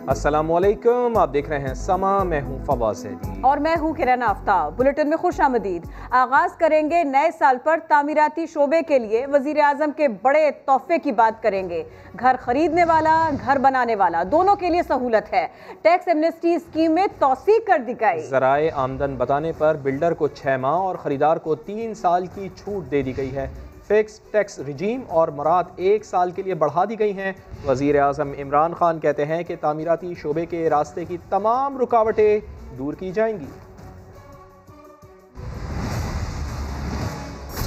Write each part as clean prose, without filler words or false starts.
अस्सलामुअलैकुम, आप देख रहे हैं समा। मैं हूं फवाद सैदी और मैं हूं किरण आफ्ताब। बुलेटिन में खुश आमदीद। आगाज करेंगे नए साल पर तामीराती शोबे के लिए वजीर आजम के बड़े तोहफे की बात करेंगे। घर खरीदने वाला, घर बनाने वाला, दोनों के लिए सहूलत है। टैक्स एमनेस्टी स्कीम में तौसीक कर दी गई। ज़राए आमदन बताने पर बिल्डर को 6 माह और खरीदार को 3 साल की छूट दे दी गई है। फिक्स टैक्स रिजीम और मराद 1 साल के लिए बढ़ा दी गई हैं। वज़ीर आज़म इमरान खान कहते हैं कि तामीराती शोबे के रास्ते की तमाम रुकावटें दूर की जाएंगी।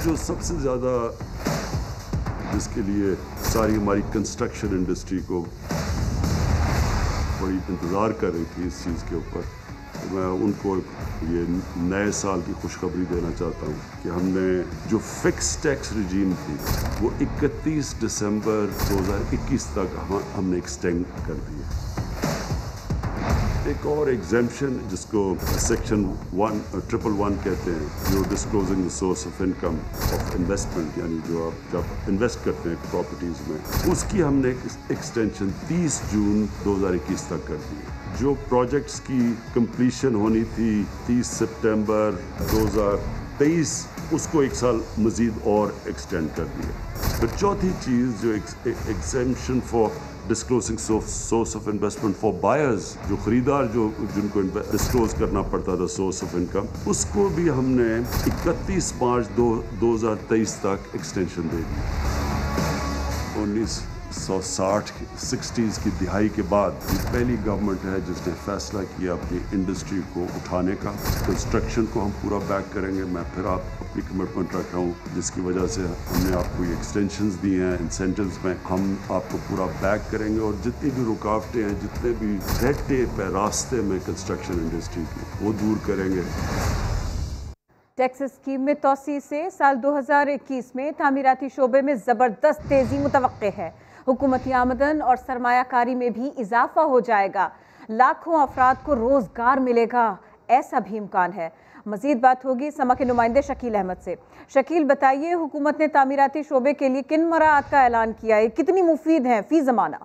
जो सबसे ज़्यादा जिसके लिए सारी हमारी कंस्ट्रक्शन इंडस्ट्री को बड़ी इंतज़ार कर रही थी इस चीज़ के ऊपर, तो मैं उनको ये नए साल की खुशखबरी देना चाहता हूँ कि हमने जो फिक्स टैक्स रिजीम थी वो 31 दिसंबर 2021 तक हमने एक्सटेंड कर दी है। एक और एग्जेम्पशन जिसको सेक्शन 111 कहते हैं, जो disclosing the source of income of investment, यानी जो आप जब इन्वेस्ट करते हैं प्रॉपर्टीज़ में, उसकी हमने एक्सटेंशन 30 जून 2021 तक कर दी है। जो प्रोजेक्ट्स की कंप्लीशन होनी थी 30 सितंबर 2023, उसको 1 साल मज़ीद और एक्सटेंड कर दिया। फिर चौथी चीज़ जो exemption for disclosing source of investment for buyers, जो खरीदार जिनको डिस्क्लोज करना पड़ता था सोर्स ऑफ इनकम, उसको भी हमने 31 मार्च 2023 तक एक्सटेंशन दे दी। 1960 की दिहाई के बाद ये पहली गवर्नमेंट है जिसने फैसला किया अपनी इंडस्ट्री को उठाने का। कंस्ट्रक्शन को हम पूरा बैक करेंगे। मैं फिर अपनी कमिटमेंट रख रहा हूँ, जिसकी वजह से हमने आपको ये एक्सटेंशंस दिए हैं इंसेंटिव्स में, हम आपको पूरा बैक करेंगे और जितनी भी रुकावटें हैं, जितने भी रेड टेप है रास्ते में कंस्ट्रक्शन इंडस्ट्री की, वो दूर करेंगे। टैक्स स्कीम में तोसी से साल 2021 में तामीराती शोबे में ज़बरदस्त तेज़ी मुतवक्के है। हुकूमती आमदन और सरमायाकारी में भी इजाफा हो जाएगा। लाखों अफराद को रोज़गार मिलेगा, ऐसा भी इम्कान है। मज़ीद बात होगी समा के नुमाइंदे शकील अहमद से। शकील, बताइए, हुकूमत ने तामीराती शोबे के लिए किन मराहत का ऐलान किया है, कितनी मुफीद हैं फी ज़माना?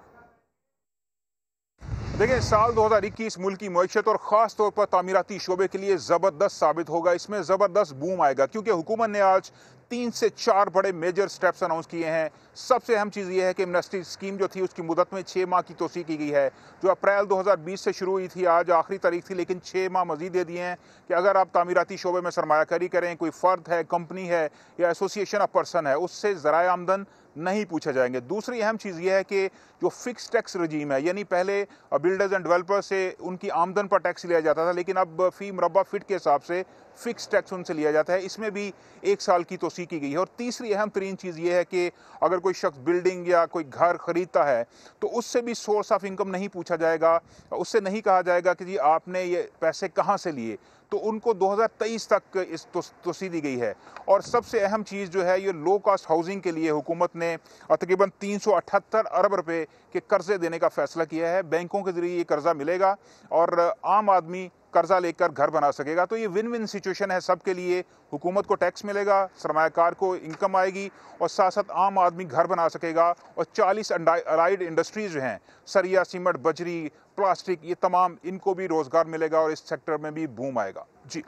देखिए, साल 2021 मुल्क की मईशत और ख़ास तौर पर तामीराती शोबे के लिए ज़बरदस्त साबित होगा। इसमें ज़बरदस्त बूम आएगा क्योंकि हुकूमत ने आज 3 से 4 बड़े मेजर स्टेप्स अनाउंस किए हैं। सबसे अहम चीज़ ये है कि एमनेस्टी स्कीम जो थी उसकी मुदत में 6 माह की तोसी की गई है। जो अप्रैल 2020 से शुरू हुई थी, आज आखिरी तारीख थी, लेकिन 6 माह मजीद दे दिए हैं कि अगर आप तामीराती शोबे में सरमायाकारी करें, कोई फ़र्द है, कंपनी है या एसोसिएशन ऑफ पर्सन है, उससे ज़राए आमदन नहीं पूछे जाएंगे। दूसरी अहम चीज़ यह है कि जो फिक्स टैक्स रजीम है, यानी पहले बिल्डर्स एंड डेवलपर्स से उनकी आमदन पर टैक्स लिया जाता था, लेकिन अब फ़ी मुरब्बा फिट के हिसाब से फिक्स टैक्स उनसे लिया जाता है। इसमें भी 1 साल की तोसी की गई है। और तीसरी अहम तरीन चीज़ ये है कि अगर कोई शख्स बिल्डिंग या कोई घर खरीदता है तो उससे भी सोर्स ऑफ इनकम नहीं पूछा जाएगा। उससे नहीं कहा जाएगा कि जी आपने ये पैसे कहाँ से लिए, तो उनको 2023 तक इस तोसी दी गई है। और सबसे अहम चीज़ जो है, ये लो कास्ट हाउसिंग के लिए हुकूमत ने तकरीबन 378 अरब रुपए के कर्जे देने का फैसला किया है। बैंकों के जरिए ये कर्जा मिलेगा और आम आदमी कर्जा लेकर घर बना सकेगा। तो ये विन विन सिचुएशन है सबके लिए। हुकूमत को टैक्स मिलेगा, सरमायाकार को इनकम आएगी और साथ साथ आम आदमी घर बना सकेगा। और 40 अलाइड इंडस्ट्रीज जो हैं, सरिया, सीमेंट, बजरी, प्लास्टिक, ये तमाम, इनको भी रोज़गार मिलेगा और इस सेक्टर में भी बूम आएगा। जी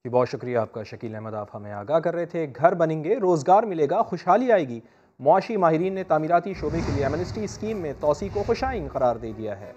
बहुत शुक्रिया आपका शकील अहमद, आप हमें आगाह कर रहे थे। घर बनेंगे, रोज़गार मिलेगा, खुशहाली आएगी। मुआशी माहिरीन ने तामीराती शोबे के लिए एमनेस्टी स्कीम में तोसी को खुशाइन करार दे दिया है।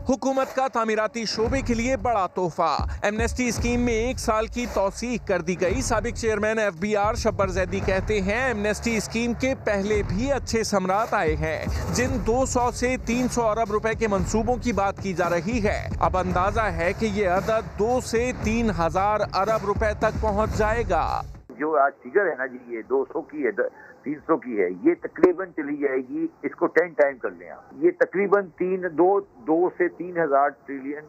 हुकूमत का तामीराती शोबे के लिए बड़ा तोहफा। एमनेस्टी स्कीम में 1 साल की तौसीक कर दी गई। साबिक चेयरमैन FBR शब्बर जैदी कहते हैं, एमनेस्टी स्कीम के पहले भी अच्छे समरात आए हैं, जिन 200 से 300 अरब रुपए के मंसूबों की बात की जा रही है। अब अंदाजा है कि ये अदद 2 से 3 हजार अरब रुपए तक पहुँच जाएगा। जो आज फिगर है ना जी, ये 200 की है, 300 की है, ये तकरीबन चली जाएगी, इसको 10 टाइम कर लें आप, ये तकरीबन 2 से 3 हजार ट्रिलियन,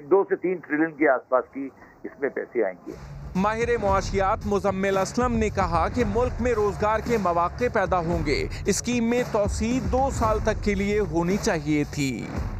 2 से 3 ट्रिलियन के आसपास की इसमें पैसे आएंगे। माहिर मुआशियात मुजम्मिल असलम ने कहा कि मुल्क में रोजगार के मौके पैदा होंगे। स्कीम में तौसी 2 साल तक के लिए होनी चाहिए थी।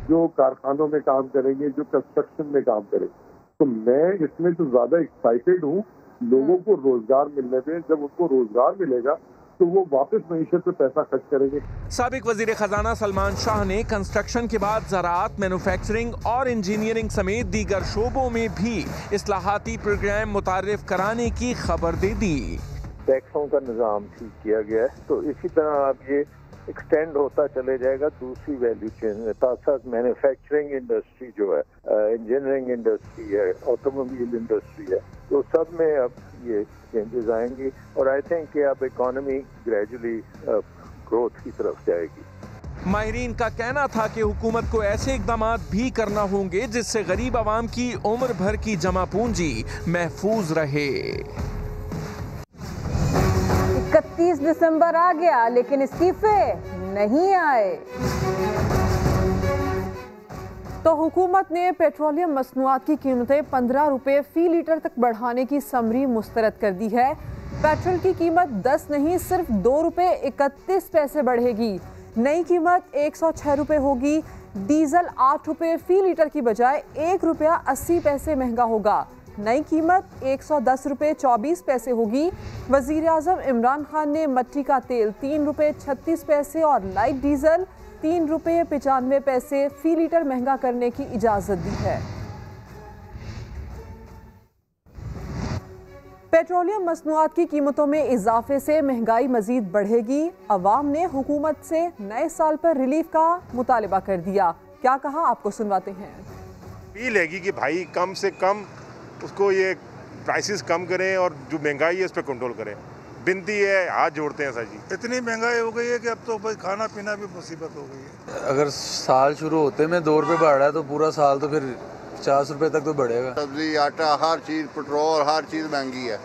जो कारखानों में काम करेंगे, जो कंस्ट्रक्शन में काम करेंगे, तो मैं इसमें तो ज्यादा एक्साइटेड हूँ लोगों को रोजगार मिलने पे। जब उनको रोजगार मिलेगा तो वो वापस मईशत पे पैसा खर्च करेंगे। साबिक वजीर खजाना सलमान शाह ने कंस्ट्रक्शन के बाद ज़राअत, मैन्युफैक्चरिंग और इंजीनियरिंग समेत दीगर शोबों में भी इस्लाहाती प्रोग्राम मुतारिफ कराने की खबर दे दी। टैक्सों का निज़ाम ठीक किया गया है, तो इसी तरह अब ये एक्सटेंड होता चले जाएगा दूसरी वैल्यू चेन में। साथ साथ मैन्युफैक्चरिंग इंडस्ट्री जो है, इंजीनियरिंग इंडस्ट्री है, ऑटोमोबाइल इंडस्ट्री है, तो सब में अब ये चेंजेस आएंगी और आई थिंक कि अब इकोनॉमी ग्रेजुअली ग्रोथ की तरफ जाएगी। माहिरीन का कहना था कि हुकूमत को ऐसे इकदाम भी करना होंगे जिससे गरीब आवाम की उम्र भर की जमा पूंजी महफूज रहे। 31 दिसंबर आ गया लेकिन इस्तीफे नहीं आए। तो हुकूमत ने पेट्रोलियम मसनूआत की कीमतें 15 रुपये फी लीटर तक बढ़ाने की समरी मुस्तरद कर दी है। पेट्रोल की कीमत 10 नहीं सिर्फ 2 रुपये 31 पैसे बढ़ेगी। नई कीमत 106 रुपये होगी। डीजल 8 रुपये फी लीटर की बजाय 1 रुपया 80 पैसे महंगा होगा। नई कीमत 110 रुपये 24 पैसे होगी। वज़ीर आज़म इमरान खान ने मट्टी का तेल 3 रुपये 36 पैसे और लाइट डीजल 3 रुपये 95 पैसे फी लीटर महंगा करने की इजाज़त दी है। पेट्रोलियम मसनूआत की कीमतों में इजाफे से महंगाई मजीद बढ़ेगी। अवाम ने हुकूमत से नए साल पर रिलीफ का मुतालबा कर दिया। क्या कहा, आपको सुनवाते हैं। अपील हैगी कि भाई कम से कम उसको ये प्राइसेस कम करें और जो महंगाई है उस पर कंट्रोल करें। बिनती है, हाथ जोड़ते हैं सर जी। इतनी महंगाई हो गई है कि अब तो भाई खाना पीना भी मुसीबत हो गई है। अगर साल शुरू होते में 2 रुपये बढ़ा है तो पूरा साल तो फिर 50 रुपये तक तो बढ़ेगा। सब्जी, आटा, हर चीज़, पेट्रोल, हर चीज़ महंगी है।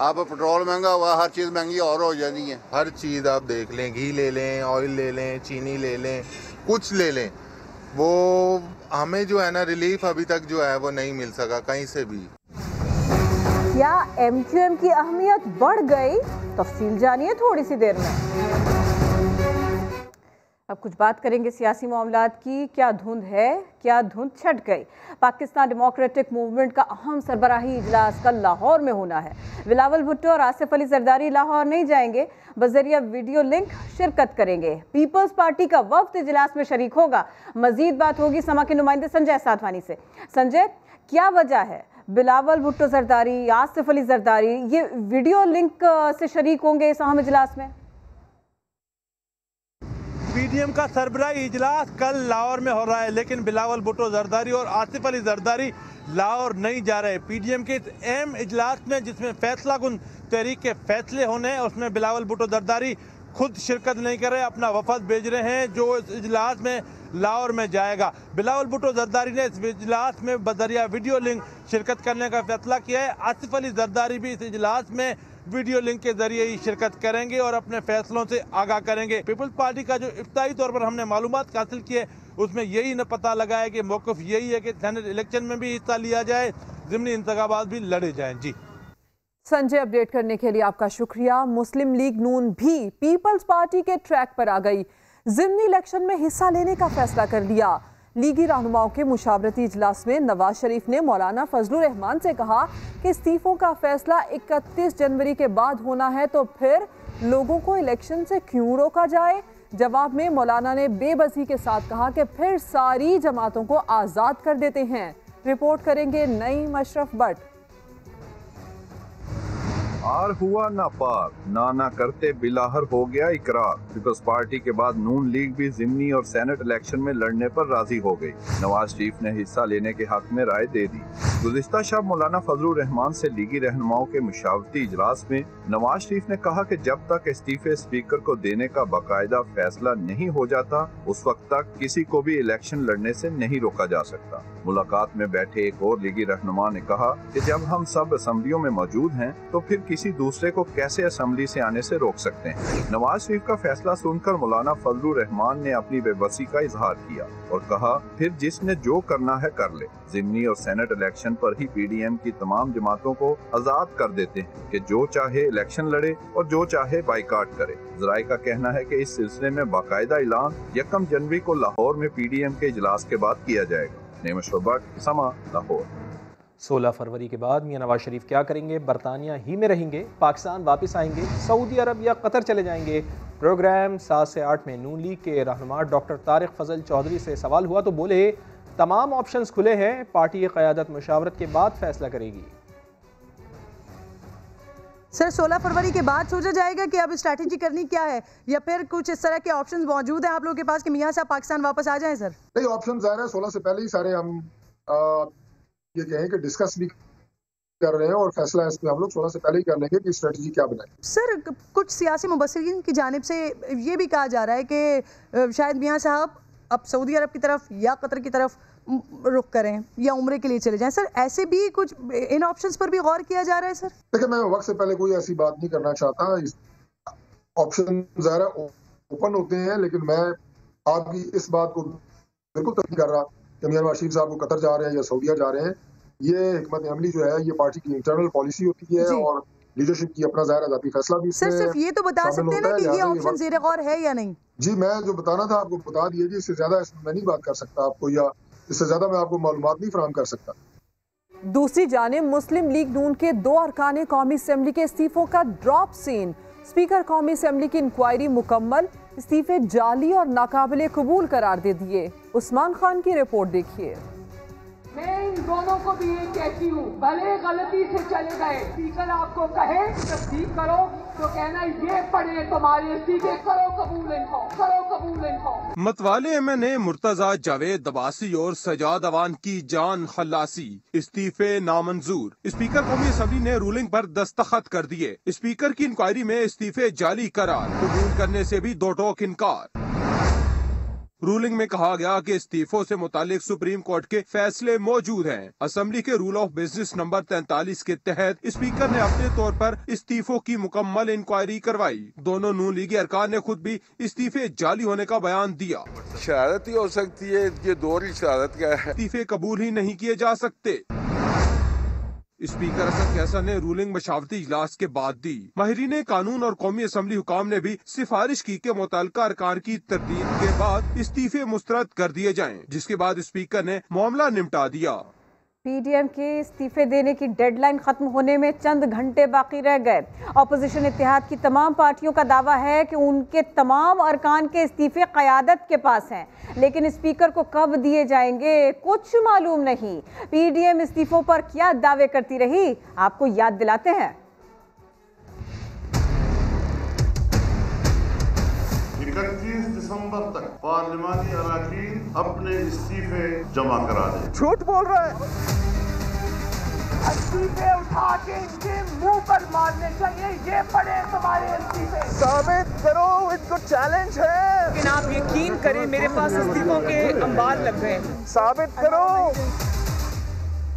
अब पेट्रोल महंगा हुआ, हर चीज़ महंगी और हो जानी है। हर चीज़ आप देख लें, घी ले लें, ऑयल ले लें, चीनी ले लें, कुछ ले लें, वो हमें जो है ना रिलीफ अभी तक जो है वो नहीं मिल सका कहीं से भी। क्या MQM की अहमियत बढ़ गई? तफसील जानिए थोड़ी सी देर में। अब कुछ बात करेंगे सियासी मामलात की। क्या धुंध है, क्या धुंध छट गई? पाकिस्तान डेमोक्रेटिक मूवमेंट का अहम सरबराही इजलास कल लाहौर में होना है। बिलावल भुट्टो और आसिफ अली जरदारी लाहौर नहीं जाएंगे, बजरिया वीडियो लिंक शिरकत करेंगे। पीपल्स पार्टी का वफ्द इजलास में शरीक होगा। मजीद बात होगी समा के नुमाइंदे संजय साधवानी से। संजय, क्या वजह है बिलावल भुट्टो जरदारी, आसिफ अली जरदारी ये वीडियो लिंक से शरीक होंगे इस अहम इजलास में? PDM का सरबराही इजलास कल लाहौर में हो रहा है, लेकिन बिलावल भुट्टो जरदारी और आसिफ अली जरदारी लाहौर नहीं जा रहे। PDM के इस अहम इजलास में जिसमें फैसला कुन तहरीक के फैसले होने हैं, उसमें बिलावल भुट्टो जरदारी खुद शिरकत नहीं कर रहे, अपना वफद भेज रहे हैं जो इस इजलास में लाहौर में जाएगा। बिलावल भुट्टो जरदारी ने इस इजलास में बजरिया वीडियो लिंक शिरकत करने का फैसला किया है। आसिफ अली जरदारी भी इस इजलास में वीडियो लिंक के जरिए ही शिरकत करेंगे और अपने फैसलों से आगाह करेंगे। पीपल्स पार्टी का जो इब्तदाई तौर पर हमने मालूमात हासिल की है उसमें यही न पता लगा है कि मौक़िफ़ यही है कि सेनेट इलेक्शन में भी हिस्सा लिया जाए, ज़िमनी इंतखाबात भी लड़े जाएं। जी संजय, अपडेट करने के लिए आपका शुक्रिया। मुस्लिम लीग नून भी पीपल्स पार्टी के ट्रैक पर आ गई। ज़िमनी इलेक्शन में हिस्सा लेने का फैसला कर लिया। लीगी रहनुमाओं के मुशावरती इजलास में नवाज शरीफ ने मौलाना फजलुर रहमान से कहा कि इस्तीफों का फैसला 31 जनवरी के बाद होना है, तो फिर लोगों को इलेक्शन से क्यों रोका जाए? जवाब में मौलाना ने बेबसी के साथ कहा कि फिर सारी जमातों को आज़ाद कर देते हैं। रिपोर्ट करेंगे नईम अशरफ भट्ट। आर हुआ ना पार, ना करते बिलाहर हो गया इकरार। पीपल्स पार्टी के बाद नून लीग भी ज़िमनी और सेनेट इलेक्शन में लड़ने पर राजी हो गई। नवाज शरीफ ने हिस्सा लेने के हक में राय दे दी। गुज़िश्ता शब मौलाना फजलुर रहमान से लीगी रहनुमाओं के मुशावरती इजलास में नवाज शरीफ ने कहा कि जब तक इस्तीफे स्पीकर को देने का बाकायदा फैसला नहीं हो जाता उस वक्त तक किसी को भी इलेक्शन लड़ने से नहीं रोका जा सकता। मुलाकात में बैठे एक और लीगी रहनुमा ने कहा कि जब हम सब असम्बलियों में मौजूद हैं तो फिर किसी दूसरे को कैसे असम्बली से आने से रोक सकते हैं। नवाज शरीफ का फैसला सुनकर मौलाना फजलुर रहमान ने अपनी बेबसी का इजहार किया और कहा फिर जिसने जो करना है कर ले। ज़िमनी और सेनेट इलेक्शन पर ही PDM की तमाम जमातों को आजाद कर देते हैं कि जो चाहे इलेक्शन लड़े और जो चाहे बाइकाट करे। ज़राए का कहना है कि इस सिलसिले में बाकायदा ऐलान 1 जनवरी को लाहौर में PDM के इजलास के बाद किया जाएगा। नेम अशरफ भट्ट, समा, लाहौर। 16 फरवरी के बाद मियां नवाज शरीफ क्या करेंगे? बरतानिया ही में रहेंगे, पाकिस्तान वापस आएंगे, सऊदी अरब या कतर चले जाएंगे? प्रोग्राम 7 से 8 में नून लीग के रहनुमा डॉक्टर तारिक फजल चौधरी से सवाल हुआ तो बोले तमाम ऑप्शंस खुले हैं, पार्टी क़यादत मुशावरत के बाद फैसला करेगी। सर 16 फरवरी के बाद सोचा जाएगा कि अब स्ट्रैटेजी करनी क्या है, या फिर कुछ इस तरह के ऑप्शंस मौजूद हैं आप लोगों के पास कि मियां साहब पाकिस्तान वापस आ जाएं? सर नहीं, ऑप्शन ज़ाहिर है 16 से पहले ही सारे हम ये कहें कि डिस्कस भी कर रहे हैं और फैसला इस पे हम लोग 16 से पहले ही कर लेंगे कि स्ट्रेटजी क्या बनाए। सर कुछ सियासी मुबस्सिरीन की जानिब से ये भी कहा जा रहा है कि शायद मियां साहब अब सऊदी अरब की तरफ या कतर की तरफ रुख करें या उम्रे के लिए चले जाएं। सर ऐसे भी कुछ इन ऑप्शंस पर भी गौर किया जा रहा है? सर देखिए, मैं वक्त से पहले कोई ऐसी बात नहीं करना चाहता। ऑप्शन ज़ाहिर ओपन होते हैं, लेकिन मैं आपकी इस बात को बिल्कुल तस्दीक कर रहा कि मियां नवाज शरीफ साहब को कतर जा रहे हैं या सऊदीया जा रहे हैं। ये हिकमत अमली जो है ये पार्टी की इंटरनल पॉलिसी होती है और लीडरशिप की अपना ज़ाहिर ज़ाती फैसला भी। सर सिर्फ ये तो बता सकते हैं ना कि ये ऑप्शन ज़ेर गौर है या नहीं? जी, मैं जो बताना था आपको बता दिया जी, इससे ज्यादा मैं नहीं बात कर सकता आपको, या इससे ज्यादा मैं आपको मालूमात नहीं फराहम कर सकता। दूसरी जानिब मुस्लिम लीग नून के 2 अरकान कौमी असेंबली के इस्तीफों का ड्रॉप सीन। स्पीकर कौमी असेंबली की इंक्वायरी मुकम्मल, इस्तीफे जाली और नाकाबिले कबूल करार दे दिए। उस्मान खान की रिपोर्ट देखिए। मैं इन दोनों को भी ये कहती हूँ, भले गलती से चले गए, स्पीकर आपको कहे तस्दीक करो तो कहना ये पढ़े तुम्हारे इस्तीफे, करो कबूल इनको, करो कबूल इनको। मतवाले एमएनए मुर्तजा जावेद अब्बासी और सजाद अवान की जान खल्लासी, इस्तीफे नामंजूर। स्पीकर कौमी असेंबली ने रूलिंग पर दस्तखत कर दिए। स्पीकर की इंक्वायरी में इस्तीफे जाली करार, कबूल करने से भी दो टोक इनकार। रूलिंग में कहा गया कि इस्तीफों से मुतालिक सुप्रीम कोर्ट के फैसले मौजूद हैं। असेंबली के रूल ऑफ बिजनेस नंबर 43 के तहत स्पीकर ने अपने तौर पर इस्तीफों की मुकम्मल इंक्वायरी करवाई। दोनों नून लीगी अरकान ने खुद भी इस्तीफे जाली होने का बयान दिया। शहादत ही हो सकती है, ये दौर की शहादत क्या है? इस्तीफे कबूल ही नहीं किए जा सकते। स्पीकर असद कैसा ने रूलिंग मशावरती इजलास के बाद दी। माहिरीन कानून और कौमी असेंबली हुकाम ने भी सिफारिश की कि मुतल्लिका अरकान की तरदीद के बाद इस्तीफे मुस्तरद कर दिए जाएं, जिसके बाद स्पीकर ने मामला निपटा दिया। पीडीएम के इस्तीफे देने की डेडलाइन खत्म होने में चंद घंटे बाकी रह गए। अपोजिशन इत्तेहाद की तमाम पार्टियों का दावा है कि उनके तमाम अरकान के इस्तीफे क़यादत के पास हैं, लेकिन स्पीकर को कब दिए जाएंगे कुछ मालूम नहीं। पीडीएम इस्तीफों पर क्या दावे करती रही, आपको याद दिलाते हैं। 31 दिसंबर तक पार्लिमानी अरकान अपने इस्तीफे जमा करा दें। झूठ बोल रहा है। इस्तीफे उठा के इनके मुंह पर मारने चाहिए, ये पड़े तुम्हारे इस्तीफे। साबित करो, इनको चैलेंज है। लेकिन आप यकीन करें मेरे पास इस्तीफों के अंबार लग गए। साबित करो।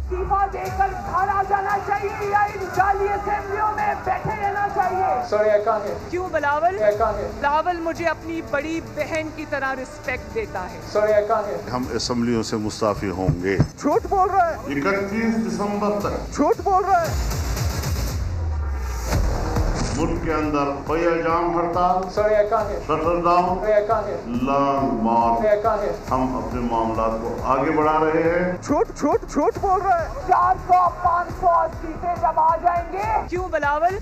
इस्तीफा देकर घर आ जाना चाहिए या इन जाली असेंबलियों में बैठे रहना चाहिए। सर है। क्यों बिलावल? बिलावल मुझे अपनी बड़ी बहन की तरह रिस्पेक्ट देता है। सर है। हम असेंबलियों से मुस्ताफी होंगे। झूठ बोल रहा है। 31 दिसंबर तक। झूठ बोल रहा है। मुल्क के अंदर कोई जाम हड़ताल, शटर डाउन, लॉन्ग मार्च, हम अपने मामला को आगे बढ़ा रहे हैं। झूठ बोल रहा है। 400-500 इस्तीफे जब आ जाएंगे। क्यों बिलावल?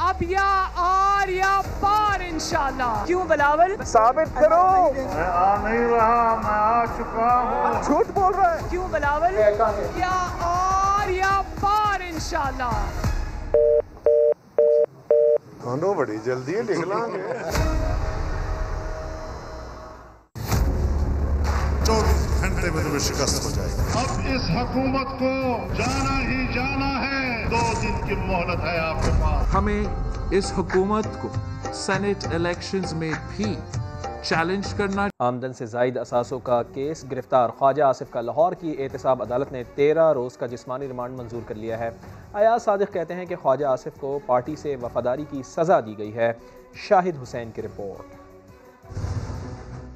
अब या आर या पार इंशाल्लाह। क्यों बिलावल? साबित करो। मैं आ नहीं रहा, मैं आ चुका हूँ। झूठ बोल रहा है। क्यों बिलावल? या आर या पार इंशाल्लाह। खानो बड़ी जल्दी है, लिख लांगे। 24 घंटे में तुम्हें शिकस्त हो जाएगी। अब इस हुकूमत को जाना ही जाना है। 2 दिन की मोहलत है आपके पास। हमें इस हुकूमत को सेनेट इलेक्शंस में भी चैलेंज करना। आमदन से जायद असासों का केस, गिरफ्तार ख्वाजा आसिफ का लाहौर की एहतसाब अदालत ने 13 रोज़ का जिस्मानी रिमांड मंजूर कर लिया है। अयाज सादिक कहते हैं कि ख्वाजा आसिफ को पार्टी से वफादारी की सज़ा दी गई है। शाहिद हुसैन की रिपोर्ट।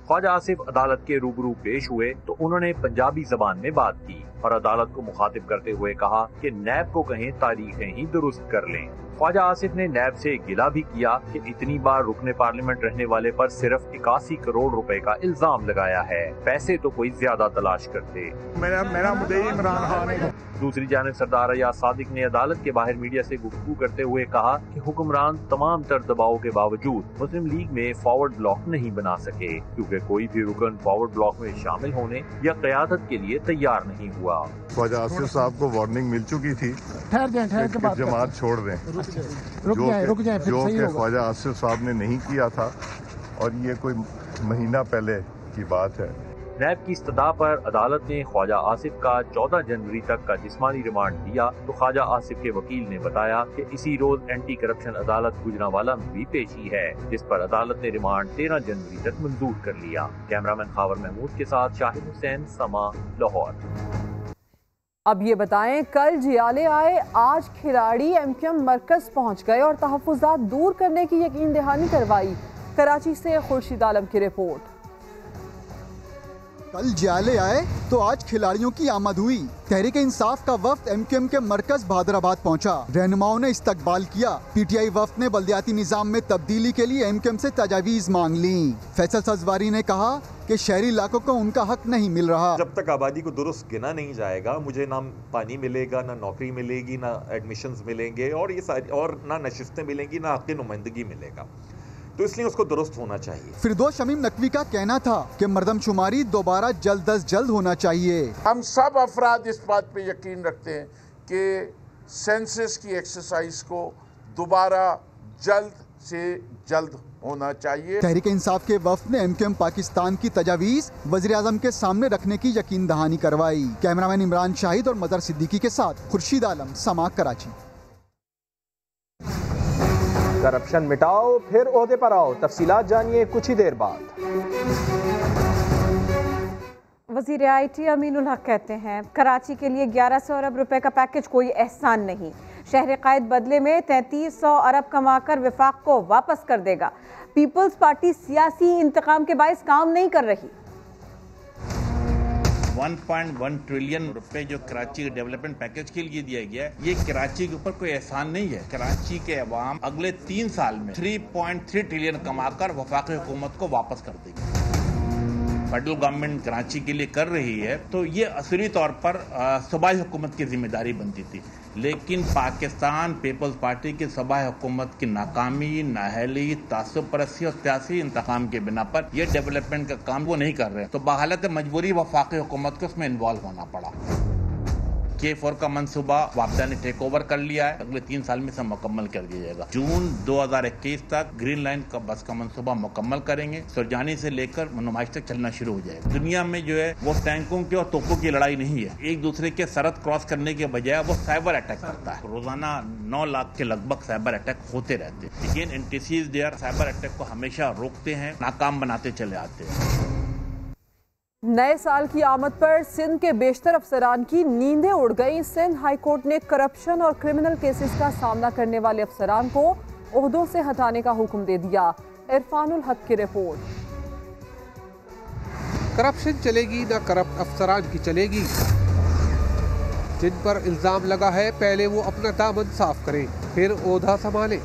ख्वाजा आसिफ अदालत के रूबरू पेश हुए तो उन्होंने पंजाबी जबान में बात की और अदालत को मुखातिब करते हुए कहा कि नैब को कहें तारीखें ही दुरुस्त कर लें। ख्वाजा आसिफ ने नैब से गिला भी किया कि इतनी बार रुकने पार्लियामेंट रहने वाले पर सिर्फ 81 करोड़ रुपए का इल्जाम लगाया है, पैसे तो कोई ज्यादा तलाश करते। मेरा मुद्दई इमरान खान है। दूसरी जानिब सरदार अयाज सादिक ने अदालत के बाहर मीडिया से गुफ्तगू करते हुए कहा कि हुक्मरान तमाम तर दबाव के बावजूद मुस्लिम लीग में फॉरवर्ड ब्लॉक नहीं बना सके, क्योंकि कोई भी रुकन फॉरवर्ड ब्लॉक में शामिल होने या क़यादत के लिए तैयार नहीं हुआ। ख्वाजा आसिफ साहब को वार्निंग मिल चुकी थी कि जमात छोड़ दें, जो कि ख्वाजा आसिफ साहब ने नहीं किया था, और ये कोई महीना पहले की बात है। नैब की इस्तदा पर अदालत ने ख्वाजा आसिफ का 14 जनवरी तक का जिस्मानी रिमांड दिया तो ख्वाजा आसिफ के वकील ने बताया कि इसी रोज एंटी करप्शन अदालत गुजरांवाला में भी पेशी है, जिस पर अदालत ने रिमांड 13 जनवरी तक मंजूर कर लिया। कैमरामैन खावर महमूद के साथ शाहिद हुसैन, समा, लाहौर। अब ये बताएं, कल जियाले आए, आज खिलाड़ी एमकेएम मरकज पहुंच गए और तहफ्फुज़ात दूर करने की यकीन दहानी करवाई। कराची से खुर्शीद आलम की रिपोर्ट। कल जियाले आए तो आज खिलाड़ियों की आमद हुई। तहरीक इंसाफ का वफ्द एमकेएम के मरकज बहादुराबाद पहुंचा। रहनुमाओं ने इस्तकबाल किया। पीटीआई वफ्द ने बल्दियाती निजाम में तब्दीली के लिए एमकेएम से तजावीज मांग ली। फैसल सजवारी ने कहा कि शहरी इलाकों को उनका हक नहीं मिल रहा। जब तक आबादी को दुरुस्त गिना नहीं जाएगा, मुझे ना पानी मिलेगा, ना नौकरी मिलेगी, ना एडमिशंस मिलेंगे, और ये सारी, और ना नशिस्तें मिलेंगी, ना हक़ नुमाइंदगी मिलेगा। तो इसलिए उसको दुरुस्त होना चाहिए। फिरदौस शमीम नकवी का कहना था कि मर्दमशुमारी दोबारा जल्द अज जल्द होना चाहिए। हम सब अफराद इस बात पे यकीन रखते हैं कि सेंसस की एक्सरसाइज को दोबारा जल्द से जल्द होना चाहिए। तहरीक इंसाफ के वफ्द ने एमकेएम पाकिस्तान की तजावीज वज़ीर आज़म के सामने रखने की यकीन दहानी करवाई। कैमरामैन इमरान शाहिद और मदर सिद्दीकी के साथ खुर्शीद आलम, समा, कराची। करप्शन मिटाओ फिर ओहदे पर आओ, तफसीलात जानिए कुछ ही देर बाद। वज़ीर IT अमीनुल हक कहते हैं कराची के लिए 1100 अरब रुपए का पैकेज कोई एहसान नहीं। शहर कायद बदले में 3300 अरब कमाकर विफाक को वापस कर देगा। पीपल्स पार्टी सियासी इंतकाम के बाइस काम नहीं कर रही। 1.1 ट्रिलियन रुपए जो कराची के डेवलपमेंट पैकेज के लिए दिया गया है, ये कराची के ऊपर कोई एहसान नहीं है। कराची के अवाम अगले 3 साल में 3.3 ट्रिलियन कमाकर वफाकी हुकूमत को वापस कर देगी। फेडरल गवर्नमेंट कराची के लिए कर रही है, तो ये असली तौर पर सूबाई हुकूमत की जिम्मेदारी बनती थी, लेकिन पाकिस्तान पीपल्स पार्टी की सूबाई हुकूमत की नाकामी, नाअहली, तासुब परस्ती और सियासी इंतकाम के बिना पर यह डेवलपमेंट का काम वो नहीं कर रहे, तो बहालत मजबूरी वफाकी हुकूमत को उसमें इन्वॉल्व होना पड़ा। K4 का मंसूबा वापदा ने टेक ओवर कर लिया है, अगले 3 साल में इसे मुकम्मल कर दिया जाएगा। जून 2021 तक ग्रीन लाइन का बस का मंसूबा मुकम्मल करेंगे। सुरजानी से लेकर नुमाइश तक चलना शुरू हो जाएगा। दुनिया में जो है वो टैंकों की और तोपों की लड़ाई नहीं है, एक दूसरे के सरहद क्रॉस करने के बजाय वो साइबर अटैक करता है। रोजाना 9 लाख के लगभग साइबर अटैक होते रहते हैं, लेकिन एंटीसीज देयर साइबर अटैक को हमेशा रोकते हैं, नाकाम बनाते चले आते हैं। नए साल की आमद पर सिंध के बेशतर अफसरान की नींदें उड़ गई। सिंध हाई कोर्ट ने करप्शन और क्रिमिनल केसेस का सामना करने वाले अफसरान को ओहदों से हटाने का हुक्म दे दिया। इरफानुल हक की रिपोर्ट। करप्शन चलेगी ना करप्ट अफसरान की चलेगी। जिन पर इल्जाम लगा है पहले वो अपना दामन साफ करें, फिर ओहदा संभालें।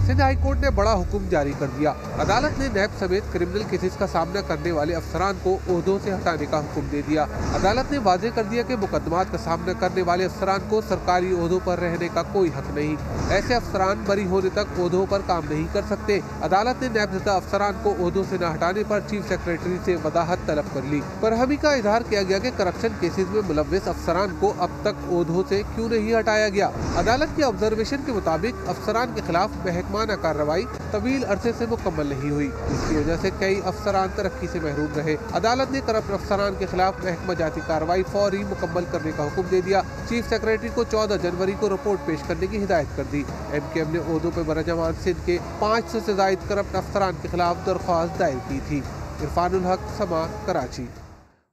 सिंध हाई कोर्ट ने बड़ा हुक्म जारी कर दिया। अदालत ने नैब समेत क्रिमिनल केसेस का सामना करने वाले अफसरान को ओहदों से हटाने का हुक्म दे दिया। अदालत ने वाज़ेह कर दिया कि मुकदमात का सामना करने वाले अफसरान को सरकारी ओहदों पर रहने का कोई हक नहीं। ऐसे अफसरान बरी होने तक ओहदों पर काम नहीं कर सकते। अदालत ने नैबज़दा अफसरान को ओहदों से न हटाने पर चीफ सेक्रेटरी से वजाहत तलब कर ली। बरहमी का इजहार किया गया कि करप्शन केसेस में मुलव्विस अफसरान को अब तक ओहदों से क्यों नहीं हटाया गया। अदालत के ऑब्जर्वेशन के मुताबिक अफसरान के खिलाफ महकमाना कार्रवाई तवील अरसे से मुकम्मल नहीं हुई, इसकी वजह से कई अफसरान तरक्की से महरूम रहे। अदालत ने करप्ट अफसरान के खिलाफ महकमा जाती कार्रवाई फौरी मुकम्मल करने का हुक्म दे दिया। चीफ सेक्रेटरी को 14 जनवरी को रिपोर्ट पेश करने की हिदायत कर दी। एमकेएम ने ओहदों पर बरजमान सिंध के 500 से ज़ायद करप्ट अफसरान के खिलाफ दरख्वास्त दायर की थी। इरफानुल हक, समा, कराची।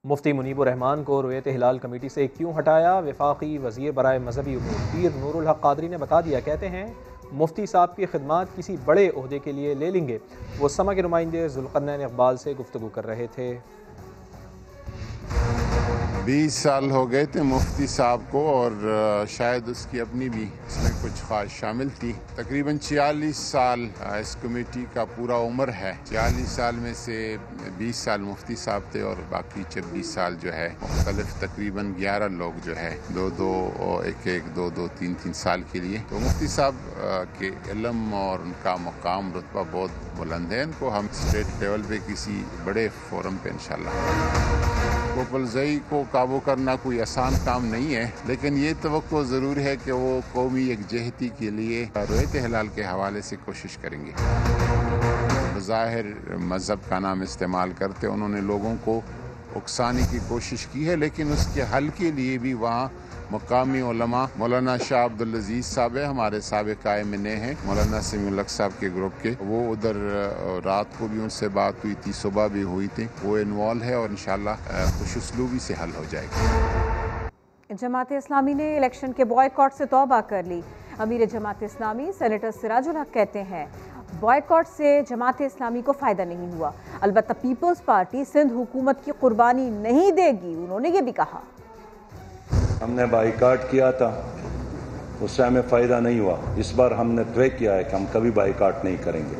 मुफ्ती मुनीबुर रहमान को रुयत हिलाल कमेटी से क्यों हटाया? वफाकी वज़ीर बराए मजहबी उमूर पीर नूरुल हक कादरी ने बता दिया। कहते हैं मुफ्ती साहब की खिदमात किसी बड़े ओहदे के लिए ले लेंगे। वो समा के नुमाइंदे ज़ुल्क़रनैन इक़बाल से गुफ्तगू कर रहे थे। 20 साल हो गए थे मुफ्ती साहब को और शायद उसकी अपनी भी इसमें कुछ ख्वाहिश शामिल थी। तकरीबन 46 साल इस कमेटी का पूरा उम्र है। 46 साल में से 20 साल मुफ्ती साहब थे और बाकी 26 साल जो है मुख्तलिफ तकरीबन 11 लोग जो है दो 3 साल के लिए। तो मुफ्ती साहब के इल्म और उनका मुकाम रुतबा बहुत बुलंद है। इनको हम स्टेट लेवल पे किसी बड़े फोरम पे इंशाल्लाह। कोपलजई को काबू करना कोई आसान काम नहीं है, लेकिन ये तवक्को ज़रूर है कि वो कौमी यकजहती के लिए रोयत हिलाल के हवाले से कोशिश करेंगे। बज़ाहिर मज़हब का नाम इस्तेमाल करते उन्होंने लोगों को उकसाने की कोशिश की है, लेकिन उसके हल के लिए भी वहाँ मुकामी उलमा मौलाना शाह अब्दुल अजीज़ साहब है, हमारे साबिक़ कायमिने हैं मौलाना समीउल हक साहब के ग्रुप के, वो उधर रात को भी उनसे बात हुई थी, सुबह भी हुई थी, वो इन्वॉल्व है और इंशाल्लाह खुशउस्लूबी से हल हो जाएगी। जमात इस्लामी ने इलेक्शन के बॉयकॉट से तौबा कर ली। अमीर जमात इस्लामी सेनेटर सिराजुल हक कहते हैं बॉयकॉट से जमात इस्लामी को फ़ायदा नहीं हुआ, अलबत्ता पीपल्स पार्टी सिंध हुकूमत की कुर्बानी नहीं देगी। उन्होंने ये भी कहा, हमने बाइकाट किया था, उससे हमें फ़ायदा नहीं हुआ। इस बार हमने तय किया है कि हम कभी बाइकाट नहीं करेंगे,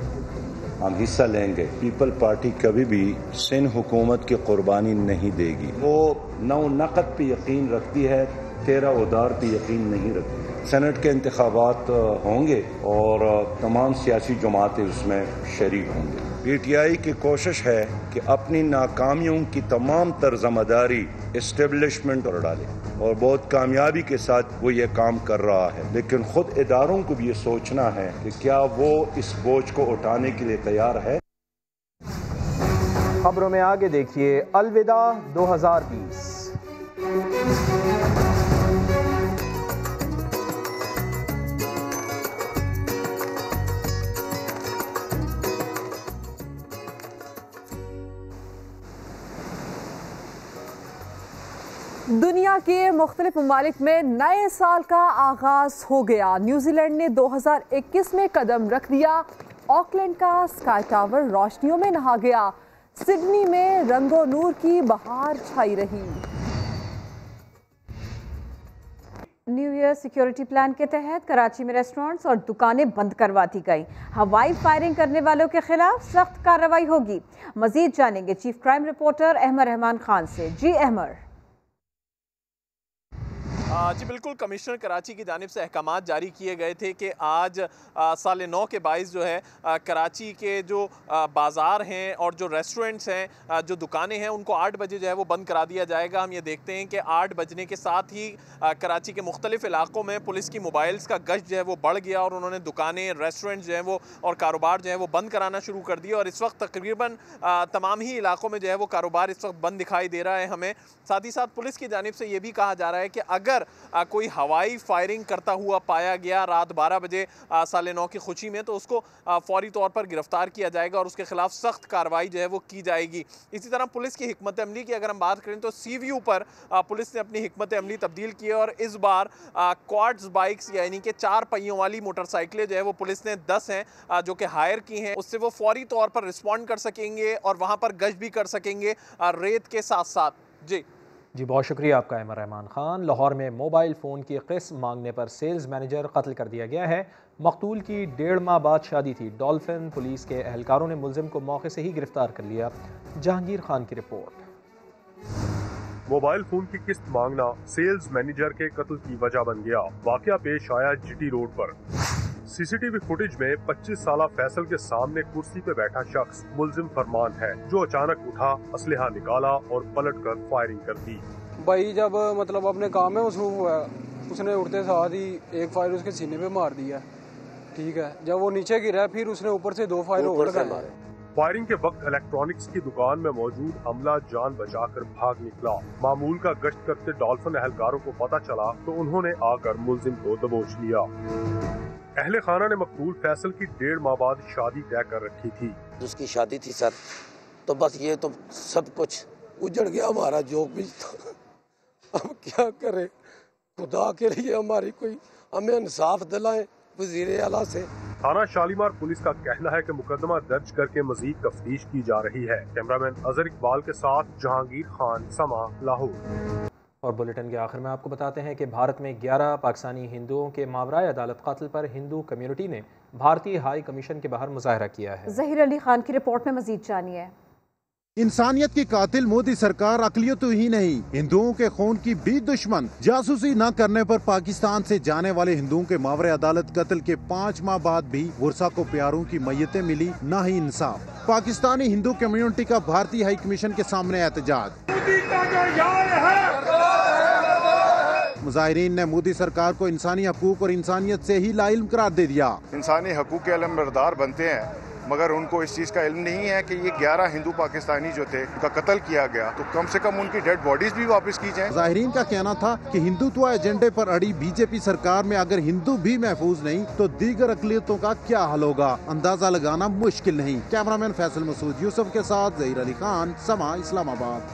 हम हिस्सा लेंगे। पीपल पार्टी कभी भी सिंध हुकूमत की कुर्बानी नहीं देगी। वो 9 नक़द पे यकीन रखती है, 13 उदार पे यकीन नहीं रखती। सेनेट के इंतखाबात होंगे और तमाम सियासी जमातें उसमें शरीक होंगे। PTI की कोशिश है कि अपनी नाकामियों की तमाम तर ज़िम्मेदारी इस्टेब्लिशमेंट पर डाले और बहुत कामयाबी के साथ वो ये काम कर रहा है, लेकिन ख़ुद इदारों को भी ये सोचना है कि क्या वो इस बोझ को उठाने के लिए तैयार है। खबरों में आगे देखिए, अलविदा 2020। दुनिया के मुख्तलिफ ममालिक में नए साल का आगाज हो गया। न्यूजीलैंड ने 2021 में कदम रख दिया। ऑकलैंड का स्काई टावर रोशनियों में नहा गया। सिडनी में रंगो नूर की बहार छाई रही। न्यू ईयर सिक्योरिटी प्लान के तहत कराची में रेस्टोरेंट्स और दुकानें बंद करवा दी गई। हवाई फायरिंग करने वालों के खिलाफ सख्त कार्रवाई होगी। मजीद जानेंगे chief crime reporter Ahmar Rahman Khan से। जी अहमर। जी बिल्कुल, कमिश्नर कराची की जानिब से अहकामात जारी किए गए थे कि आज 9:30 के बाइस जो है कराची के जो बाज़ार हैं और जो रेस्टोरेंट्स हैं, जो दुकानें हैं, उनको 8 बजे जो है वो बंद करा दिया जाएगा। हम ये देखते हैं कि 8 बजने के साथ ही कराची के मुख्तलिफ इलाकों में पुलिस की मोबाइल्स का गश्त जो है वो बढ़ गया और उन्होंने दुकानें, रेस्टोरेंट्स जो हैं वो और कारोबार जो है वो बंद कराना शुरू कर दिया। और इस वक्त तकरीबन तमाम ही इलाकों में जो है वो कारोबार इस वक्त बंद दिखाई दे रहा है हमें। साथ ही साथ पुलिस की जानिब से ये भी कहा जा रहा है कि अगर कोई हवाई फायरिंग करता हुआ पाया गया रात 12 बजे 9:30 की खुशी में, तो उसको फौरी तौर पर गिरफ्तार किया जाएगा और उसके खिलाफ सख्त कार्रवाई जो है वो की जाएगी। इसी तरह पुलिस की हिकमत अमली की अगर हम बात करें तो सीव्यू पर पुलिस ने अपनी हिकमत अमली तब्दील की है और इस बार क्वाड्स बाइक्स यानी कि 4 पहियों वाली मोटरसाइकिलें जो है वो पुलिस ने 10 हैं जो कि हायर की हैं, उससे वो फौरी तौर पर रिस्पॉन्ड कर सकेंगे और वहाँ पर गश्त भी कर सकेंगे रेत के साथ साथ। जी बहुत शुक्रिया आपका अहमर रहमान खान। लाहौर में मोबाइल फ़ोन की किस्त मांगने पर सेल्स मैनेजर कत्ल कर दिया गया है। मकतूल की 1.5 माह बाद शादी थी। डॉल्फिन पुलिस के एहलकारों ने मुलजिम को मौके से ही गिरफ्तार कर लिया। जहांगीर खान की रिपोर्ट। मोबाइल फोन की किस्त मांगना सेल्स मैनेजर के कत्ल की वजह बन गया। वाकया पेश आया GT रोड पर। CCTV फुटेज में 25 साला फैसल के सामने कुर्सी पे बैठा शख्स मुलजिम फरमान है, जो अचानक उठा, असलहा निकाला और पलटकर फायरिंग कर दी। भाई जब मतलब अपने काम में मसरूफ हुआ, उसने उठते साथ ही एक फायर उसके सीने पे मार दिया। ठीक है, जब वो नीचे गिरा फिर उसने ऊपर से 2 फायर और लगाए। फायरिंग के वक्त इलेक्ट्रॉनिक्स की दुकान में मौजूद अमला जान बचाकर भाग निकला। मामूल का गश्त करते डॉल्फिन एहलकारों को पता चला तो उन्होंने आकर मुलजिम को दबोच लिया। अहले खाना ने मकबूल फैसल की 1.5 माह बाद शादी तय कर रखी थी। उसकी शादी थी सर, तो बस ये तो सब कुछ उजड़ गया हमारा जो भी था। अब क्या करे, खुदा के लिए हमारी कोई हमें इंसाफ दिलाए वज़ीर आला से। थाना शालीमार पुलिस का कहना है कि मुकदमा दर्ज करके मजीद तफ्तीश की जा रही है। कैमरामैन अजहर इकबाल के साथ जहांगीर खान, समा, लाहौर। और बुलेटिन के आखिर में आपको बताते हैं कि भारत में 11 पाकिस्तानी हिंदुओं के मावराए अदालत कत्ल पर हिंदू कम्युनिटी ने भारतीय हाई कमीशन के बाहर मुजाहरा किया है। ज़हीर अली खान की रिपोर्ट में मजीद जानिए। इंसानियत की कातिल मोदी सरकार अकलियत ही नहीं, हिंदुओं के खून की भी दुश्मन। जासूसी न करने पर पाकिस्तान से जाने वाले हिंदुओं के मावरे अदालत कत्ल के 5 माह बाद भी वर्षा को प्यारों की मैयतें मिली, न ही इंसाफ। पाकिस्तानी हिंदू कम्युनिटी का भारतीय हाई कमीशन के सामने एहतजाज। मुजाहिरीन ने मोदी सरकार को इंसानी हकूक और इंसानियत से ही लाइल्म करार दे दिया। इंसानी हकूक के अलमबरदार बनते हैं, मगर उनको इस चीज़ का इल्म नहीं है कि ये 11 हिंदू पाकिस्तानी जो थे उनका कत्ल किया गया, तो कम से कम उनकी डेड बॉडीज भी वापस की जाएं। मुजाहिरीन का कहना था कि हिंदुत्व एजेंडे पर अड़ी बीजेपी सरकार में अगर हिंदू भी महफूज नहीं तो दीगर अकलियतों का क्या हल होगा, अंदाजा लगाना मुश्किल नहीं। कैमरामैन फैसल मसूद यूसुफ के साथ ज़हीर अली खान, समा, इस्लामाबाद।